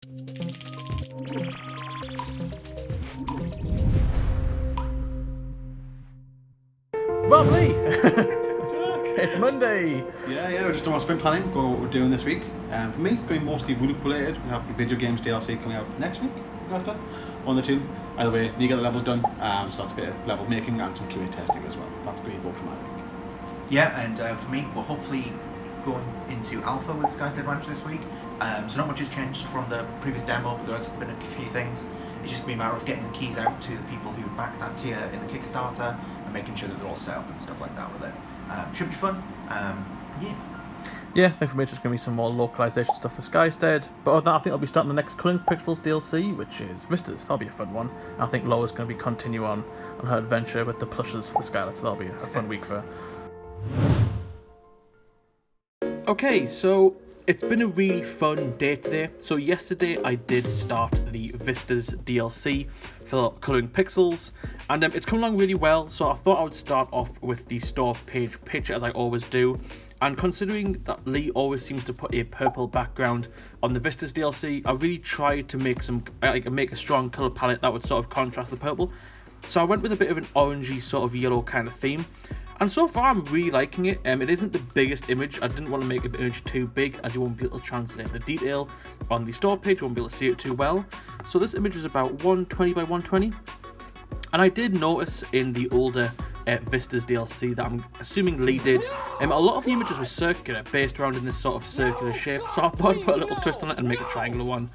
Rob Lee! It's Monday! Yeah, we're just doing our sprint planning, going what we're doing this week. For me, going mostly WooLoop related. We have the video games DLC coming out next week, after, on the two. Either way, you get the levels done, so that's a bit of level making and some QA testing as well. That's going to be both for my week. Yeah, and for me, we're hopefully going into alpha with Sky's Dead Ranch this week. So not much has changed from the previous demo, but there's been a few things. It's just going to be a matter of getting the keys out to the people who back that tier in the Kickstarter and making sure that they're all set up and stuff like that with it. Should be fun. Yeah, I think for me it's just going to be some more localization stuff for Sky's Dead. But other than that, I think I'll be starting the next Colouring Pixels DLC, which is Vistas. That'll be a fun one. And I think Laura's going to be continue on her adventure with the plushes for the Skylet, so that'll be a fun week for her. Okay, so it's been a really fun day today. So yesterday I did start the Vistas DLC for Colouring Pixels, and it's come along really well. So I thought I would start off with the store page picture as I always do. And considering that Lee always seems to put a purple background on the Vistas DLC, I really tried to make a strong colour palette that would sort of contrast the purple. So I went with a bit of an orangey sort of yellow kind of theme. And so far I'm really liking it. It isn't the biggest image. I didn't want to make the image too big as you won't be able to translate the detail on the store page. You won't be able to see it too well. So this image is about 120 by 120. And I did notice in the older Vistas DLC that I'm assuming Lee did, a lot of the images were circular, based around in this sort of circular shape. So I thought I'd put a little twist on it and make a triangular one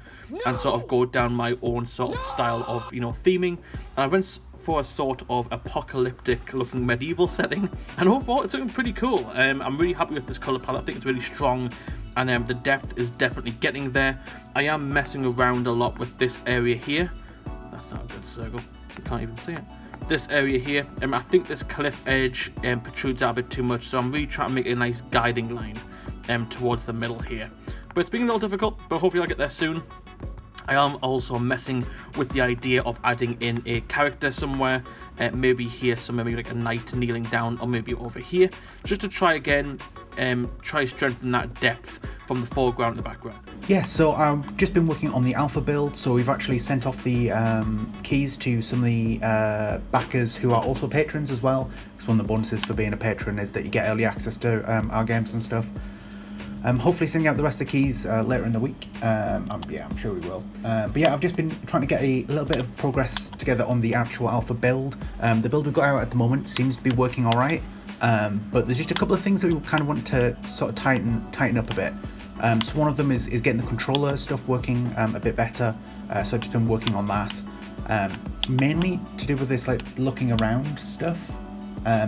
and sort of go down my own sort of style of, theming. And I went for a sort of apocalyptic looking medieval setting, and overall it's looking pretty cool. I'm really happy with this colour palette. I think it's really strong, and the depth is definitely getting there. I am messing around a lot with this area here. That's not a good circle, you can't even see it. This area here, I think this cliff edge protrudes out a bit too much, so I'm really trying to make a nice guiding line towards the middle here. But it's been a little difficult, but hopefully I'll get there soon. I am also messing with the idea of adding in a character somewhere, maybe here somewhere, maybe like a knight kneeling down, or maybe over here, just to try again, try strengthen that depth from the foreground and the background. Yeah, so I've just been working on the alpha build, so we've actually sent off the keys to some of the backers who are also patrons as well, because one of the bonuses for being a patron is that you get early access to our games and stuff. Hopefully sending out the rest of the keys later in the week. I'm sure we will. But yeah, I've just been trying to get a little bit of progress together on the actual alpha build. The build we've got out at the moment seems to be working alright, but there's just a couple of things that we kind of want to sort of tighten up a bit. So one of them is getting the controller stuff working a bit better, so I've just been working on that. Mainly to do with this like looking around stuff.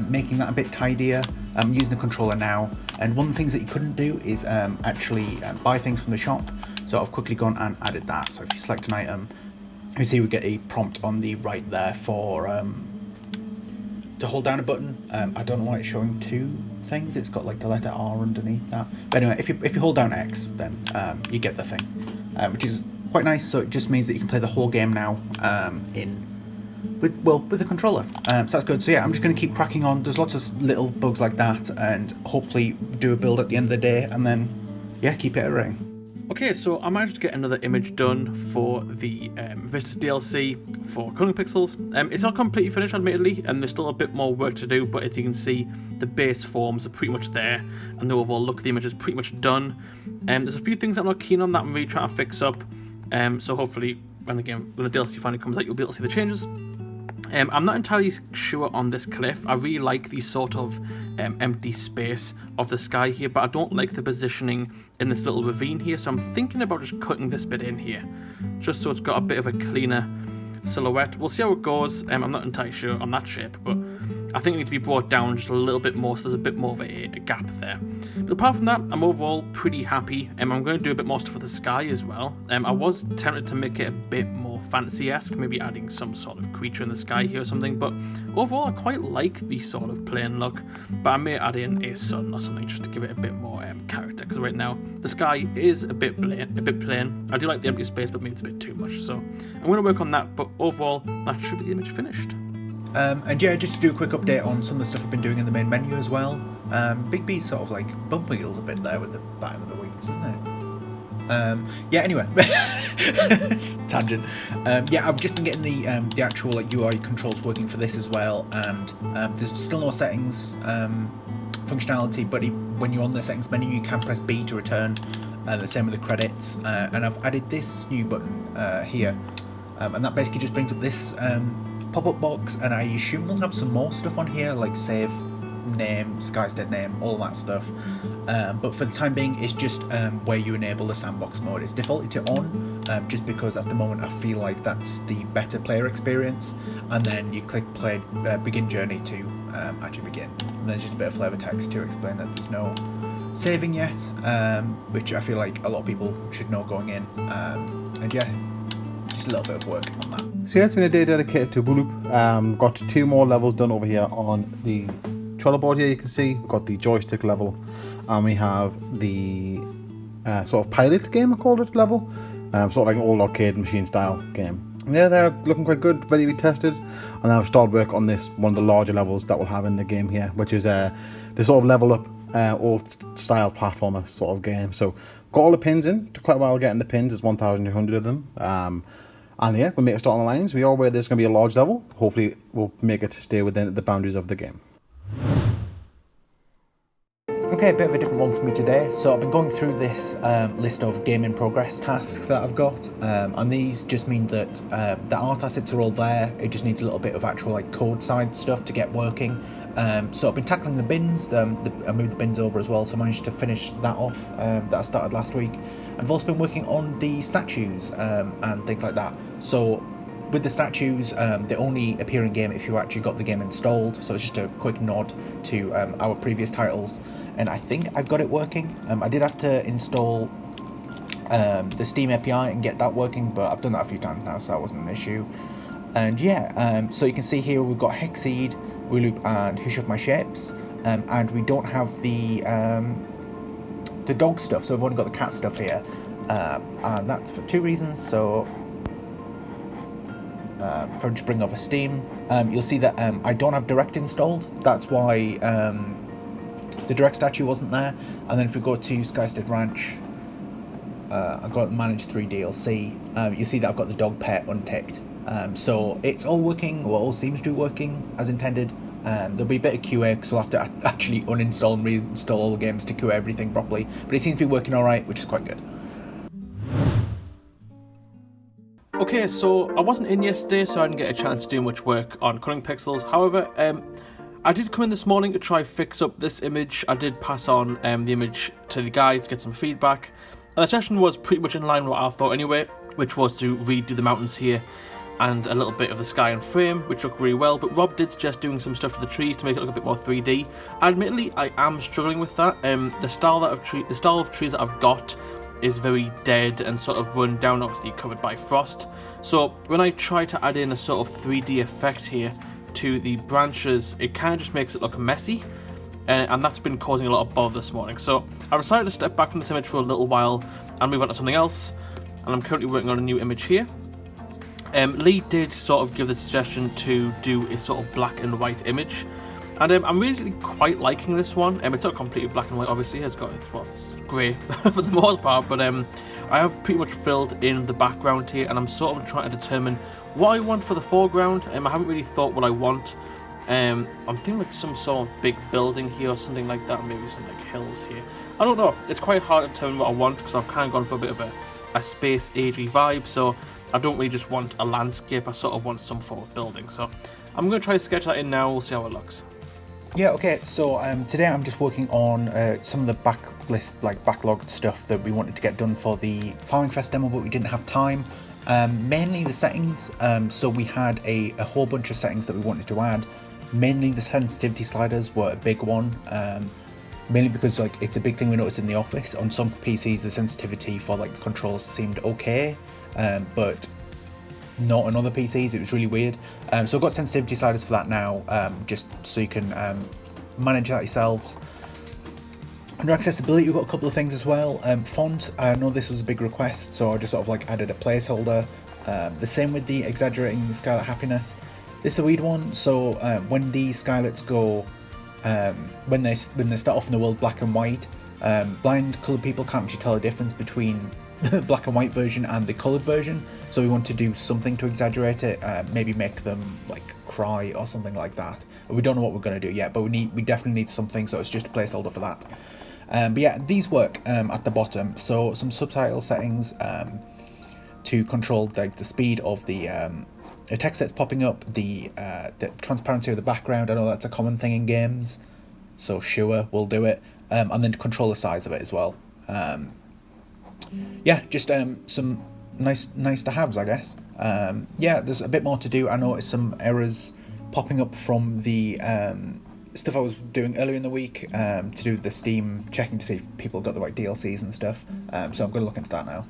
Making that a bit tidier. I'm using the controller now, and one of the things that you couldn't do is actually buy things from the shop, so I've quickly gone and added that. So if you select an item, you see we get a prompt on the right there for to hold down a button. I don't know why it's showing two things. It's got like the letter R underneath that, but anyway, if you hold down X, then you get the thing, which is quite nice. So it just means that you can play the whole game now with the controller, so that's good. So yeah, I'm just going to keep cracking on. There's lots of little bugs like that, and hopefully do a build at the end of the day, and then yeah, keep it iterating. Okay, so I managed to get another image done for the Vistas DLC for Colouring Pixels. It's not completely finished, admittedly, and there's still a bit more work to do, but as you can see, the base forms are pretty much there, and the overall look of the image is pretty much done. There's a few things I'm not keen on that I'm really trying to fix up, so hopefully when the DLC finally comes out, you'll be able to see the changes. I'm not entirely sure on this cliff. I really like the sort of empty space of the sky here, but I don't like the positioning in this little ravine here, so I'm thinking about just cutting this bit in here, just so it's got a bit of a cleaner silhouette. We'll see how it goes. I'm not entirely sure on that shape, but I think it needs to be brought down just a little bit more, so there's a bit more of a gap there. But apart from that, I'm overall pretty happy. I'm going to do a bit more stuff with the sky as well. I was tempted to make it a bit more fantasy-esque, maybe adding some sort of creature in the sky here or something, but overall I quite like the sort of plain look, but I may add in a sun or something just to give it a bit more character, because right now the sky is a bit plain. I do like the empty space, but maybe it's a bit too much, so I'm going to work on that, but overall that should be the image finished. And yeah, just to do a quick update on some of the stuff I've been doing in the main menu as well. Big B's sort of like bumping wheels a bit there with the batting of the wings, isn't it? Yeah, anyway, tangent. Yeah, I've just been getting the actual like UI controls working for this as well, and there's still no settings functionality, but when you're on the settings menu, you can press B to return. The same with the credits, and I've added this new button here, and that basically just brings up this pop-up box, and I assume we'll have some more stuff on here, like save name, Skystead name, all that stuff. But for the time being, it's just where you enable the sandbox mode. It's defaulted to on, just because at the moment I feel like that's the better player experience. And then you click play begin journey to actually begin. And there's just a bit of flavor text to explain that there's no saving yet, which I feel like a lot of people should know going in. And yeah, just a little bit of work on that. So yeah, it's been a day dedicated to WooLoop. Got 2 more levels done over here on the Trello board here. You can see we've got the joystick level, and we have the sort of pilot game, I called it, level. Sort of like an old arcade machine style game. Yeah, they're looking quite good, ready to be tested. And I've started work on this, one of the larger levels that we'll have in the game here, which is the sort of level up old style platformer sort of game. So got all the pins in, took quite a while getting the pins, there's 1,200 of them. And yeah, we'll make a start on the lines. We are aware there's going to be a large level. Hopefully we'll make it stay within the boundaries of the game. Okay, a bit of a different one for me today. So I've been going through this list of game in progress tasks that I've got, and these just mean that the art assets are all there. It just needs a little bit of actual like code side stuff to get working. So I've been tackling the bins. I moved the bins over as well, so I managed to finish that off. That I started last week. And I've also been working on the statues and things like that. So with the statues, they only appear in game if you actually got the game installed, so it's just a quick nod to our previous titles, and I think I've got it working. I did have to install the Steam API and get that working, but I've done that a few times now, so that wasn't an issue. And yeah, so you can see here we've got Hexseed, WooLoop, and Who Shoved My Shapes, and we don't have the dog stuff, so we've only got the cat stuff here, and that's for 2 reasons. So if I just bring over Steam, you'll see that I don't have Direct installed. That's why the Direct statue wasn't there. And then if we go to Skystead Ranch, I've got Manage 3 DLC. You see that I've got the dog pet unticked. So it's all working, or all seems to be working as intended. There'll be a bit of QA because we'll have to actually uninstall and reinstall all the games to QA everything properly. But it seems to be working alright, which is quite good. Okay, so I wasn't in yesterday, so I didn't get a chance to do much work on coloring pixels. However, I did come in this morning to try fix up this image. I did pass on the image to the guys to get some feedback. And the session was pretty much in line with what I thought anyway, which was to redo the mountains here and a little bit of the sky and frame, which looked really well. But Rob did suggest doing some stuff to the trees to make it look a bit more 3D. Admittedly, I am struggling with that. The style of trees that I've got is very dead and sort of run down, obviously covered by frost. So when I try to add in a sort of 3D effect here to the branches, it kind of just makes it look messy, and that's been causing a lot of bother this morning. So I decided to step back from this image for a little while and move on to something else, and I'm currently working on a new image here. Lee did sort of give the suggestion to do a sort of black and white image, and I'm really quite liking this one. It's not completely black and white, obviously. It's grey for the most part, but I have pretty much filled in the background here, and I'm sort of trying to determine what I want for the foreground. I haven't really thought what I want. I'm thinking like some sort of big building here or something like that, maybe some like hills here. I don't know. It's quite hard to determine what I want because I've kind of gone for a bit of a space agey vibe, so I don't really just want a landscape. I sort of want some form of building. So I'm going to try to sketch that in now. We'll see how it looks. Yeah, okay, so today I'm just working on some of the backlogged stuff that we wanted to get done for the Farming Fest demo, but we didn't have time. Mainly the settings, so we had a whole bunch of settings that we wanted to add. Mainly the sensitivity sliders were a big one, mainly because it's a big thing we noticed in the office. On some PCs the sensitivity for the controls seemed okay, but not on other PCs. It was really weird. So I've got sensitivity sliders for that now, just so you can manage that yourselves. Under accessibility, we've got a couple of things as well. Font, I know this was a big request, so I just sort of added a placeholder. The same with the exaggerating Scarlet Happiness. This is a weird one. So when the Skylets go, when they start off in the world black and white, blind coloured people can't actually tell the difference between black and white version and the coloured version. So we want to do something to exaggerate it, maybe make them like cry or something like that. We don't know what we're going to do yet, but we definitely need something, so it's just a placeholder for that. But yeah, these work at the bottom. So some subtitle settings to control like the speed of the text that's popping up, the transparency of the background. I know that's a common thing in games, so sure, we'll do it. And then to control the size of it as well. Yeah, just some nice to haves, I guess. Yeah, there's a bit more to do. I noticed some errors popping up from the stuff I was doing earlier in the week to do with the Steam, checking to see if people got the right DLCs and stuff. So I'm going to look into that now.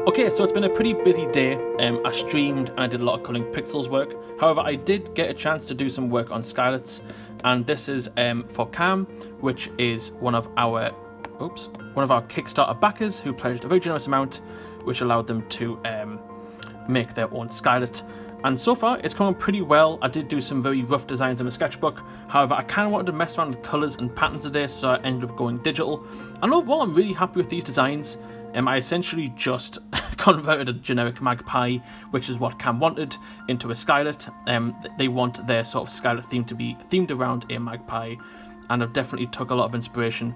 Okay, so it's been a pretty busy day. I streamed and I did a lot of Coloring Pixels work. However, I did get a chance to do some work on Skylets, and this is for Cam, which is one of our Kickstarter backers who pledged a very generous amount, which allowed them to make their own Skylet. And so far, it's come on pretty well. I did do some very rough designs in the sketchbook. However, I kind of wanted to mess around with colours and patterns today, so I ended up going digital. And overall, I'm really happy with these designs. I essentially just converted a generic magpie, which is what Cam wanted, into a Skylet. They want their sort of Skylet theme to be themed around a magpie, and I've definitely took a lot of inspiration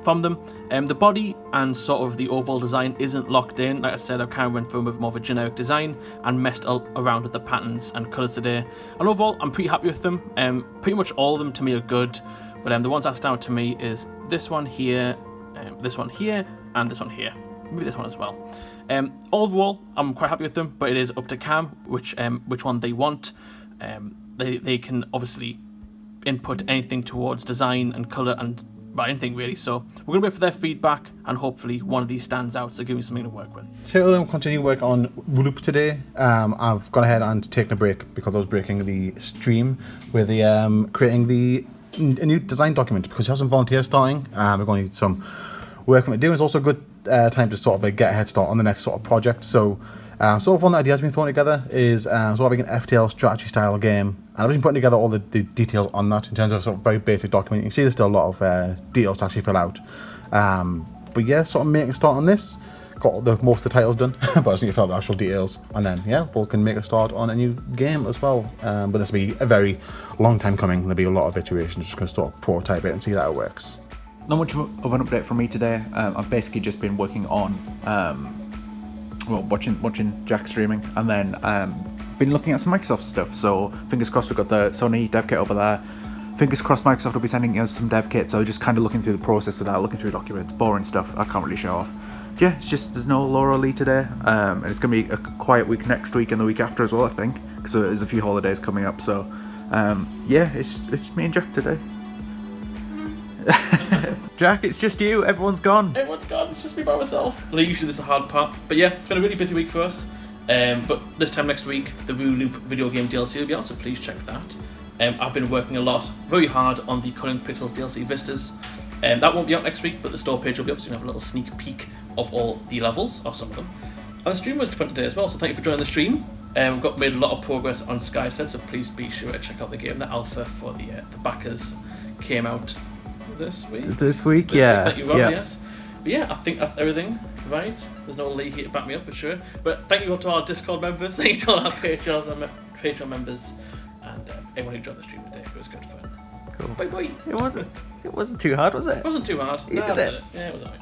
from them. The body and sort of the overall design isn't locked in. Like I said, I kind of went for more of a generic design and messed around with the patterns and colours today. And overall, I'm pretty happy with them. Pretty much all of them to me are good, but the ones that stand out to me is this one here, this one here, and this one here. Maybe this one as well. Overall, I'm quite happy with them, but it is up to Cam which one they want. They can obviously input anything towards design and colour and anything really, so we're going to wait for their feedback, and hopefully one of these stands out to give me something to work with. Shall we continue work on WooLoop today? I've gone ahead and taken a break because I was breaking the stream with the creating a new design document, because you have some volunteers starting. We're going to need some work on it doing. It's also a good time to sort of get a head start on the next sort of project. So sort of one idea has been thrown together is sort of having an FTL strategy style game. And I've been putting together all the details on that in terms of sort of very basic document. You can see there's still a lot of details to actually fill out. But yeah, sort of making a start on this. Got most of the titles done, but I just need to fill out the actual details. And then, yeah, we can make a start on a new game as well. But this will be a very long time coming. There'll be a lot of iterations. Just going to sort of prototype it and see how it works. Not much of an update from me today. I've basically just been working on, watching Jack streaming, and then been looking at some Microsoft stuff. So fingers crossed we've got the Sony dev kit over there. Fingers crossed Microsoft will be sending us some dev kit. So just kind of looking through the process of that, looking through documents, boring stuff I can't really show off. Yeah, it's just there's no Laura Lee today, and it's gonna be a quiet week next week and the week after as well, I think. So there's a few holidays coming up. So yeah, it's me and Jack today. Jack, it's just you. Everyone's gone. Everyone's gone. It's just me by myself. Well, usually this is the hard part. But yeah, it's been a really busy week for us. But this time next week, the WooLoop video game DLC will be out, so please check that. I've been working a lot, very hard on the Coloring Pixels DLC Vistas. That won't be out next week, but the store page will be up, so you can have a little sneak peek of all the levels, or some of them. And the stream was fun today as well, so thank you for joining the stream. We've made a lot of progress on Skyset, so please be sure to check out the game. The alpha for the backers came out this week. This week. Thank you, Rob. Yeah. Yes. But yeah, I think that's everything, right? There's no Lee here to back me up for sure. But thank you all to our Discord members, thank you to all our Patreon members, and everyone who joined the stream today. It was good fun. Cool. Bye bye. It wasn't too hard, was it? It wasn't too hard. You did it. Yeah, it was alright.